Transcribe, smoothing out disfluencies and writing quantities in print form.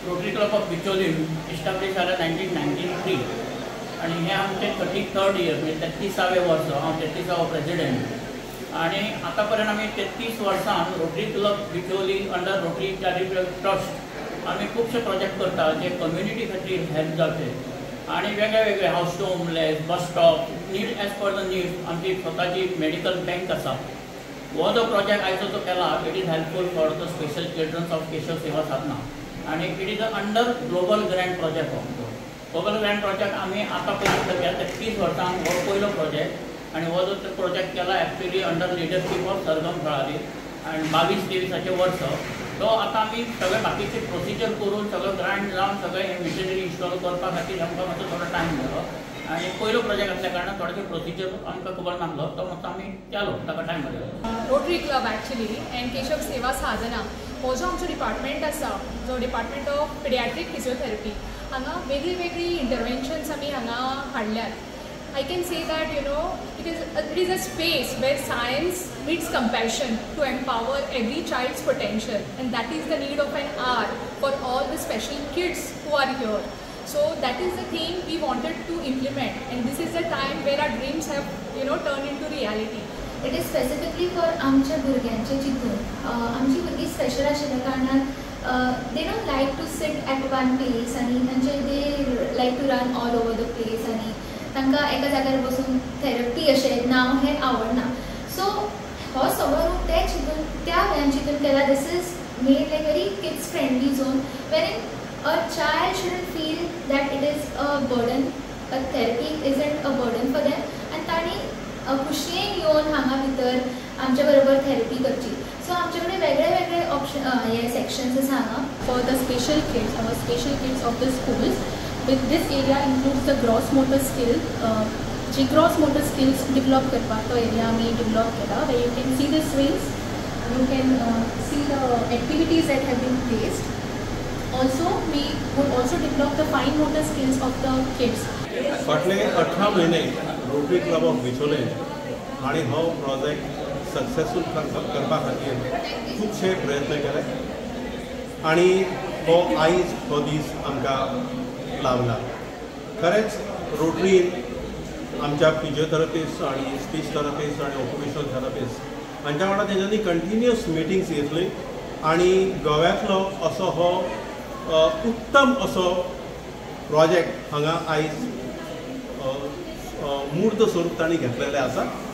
Rotary club of Bicholim establish जाला 1993 आणि हे आमचे 33rd इयर म्हणजे 33वे वर्ष हांव 33वा प्रेसिडेंट आणि आतापर्यंत आम्ही 33 वर्सां Rotary Club Bicholim under Rotary charitable trust आम्ही खूबशे प्रोजेक्ट करता जे कम्युनिटी खातीर हेल्प जावचे आणि वेगळे house to homeless bus stop need as per the need आमची स्वताची मेडिकल बँक आसा हो जो प्रोजेक्ट आयचो तो केला it is helpful for the special childrens of Keshav Seva Sadhana आणि it is under global grand project हो ग्लोबल ग्रँड प्रोजेक्ट आम्ही आता पयलीं 30 वर्सांक हो पयलो प्रोजेक्ट आणि हो जो प्रोजेक्ट केला एक्चुअली अंडर लिडरशीप ऑफ सरगम फळारी आणि 22-23 वर्ष तो आता आम्ही सगळे बाकीचे प्रोसिजर करून सगळं ग्रांट जावन सगळे मिशनरी इन्स्टॉल करपा खातीर आमकां मातसो थोडो टायम मेळ्ळो आणि पयलो प्रोजेक्ट असल्या कारणान थोडेशे प्रोसिजर आमकां खबर नासलो तो मातसो आमी केलो ताका टायम मेळ्ळो. Rotary club actually end Keshav Seva साधना हो जो आमचो डिपार्टमेंट आसा जो डिपार्टमेंट ऑफ पिडियाट्रीक फिजिओथेरपी हांगा वेगळी इंटरवेन्शन्स आमी हांगा हाडल्यात. I can say that it is a space where science meets compassion to empower every child's potential, and that is the need of an hour for all the special kids who are here. So that is the thing we wanted to implement, and this is the time where our dreams have turned into reality. It is specifically for आमच्या भुरग्यांचे चितून आमची भुरगीं special आशिल्ल्या कारणान they don't like to sit at one place आणि तांचे they like to run all over the place आणि तांकां एका जाग्यार बसून थेरपी अशें नांव हें आवडना. सो हो सगळो रूप ते चितून त्या वेळान चितून केला. This is made like very kids friendly zone where a child shouldn't feel that it is a burden. A therapy isn't a burden for them and तांणी खुशयेन येवन हांगा भितर आमच्या बरोबर थेरपी करची. सो आमचे कडेन वेगळे ऑप्शन हे सेक्शन्स आसा हांगा for the special kids our special kids of the schools. With this area includes the gross motor skill. जी gross motor skills develop करपाक तो area आमी develop केला where you can see the swings, you can see the activities that have been placed. Also, we would also develop the fine motor skills of the kids. फाटले 18 म्हयने rotary club of बिचोले हांणी हो project successful करपा खातीर खूबशे प्रयत्न केले आनी हो आयज हो दीस आमकां लावला. खरेंच रोटरीन आमच्या फिजिओथेरपिस्ट आणि स्पीच थेरपिस्ट आणि ऑक्युपेशनल थेरपिस्ट हांच्या वांगडा तेंच्यांनी कंटिन्युअस मिटिंग्स घेतली आणि गोव्यातलो असो हो उत्तम असो प्रोजेक्ट हांगा आयज मूर्त स्वरूप तांणी घेतलेले आसा.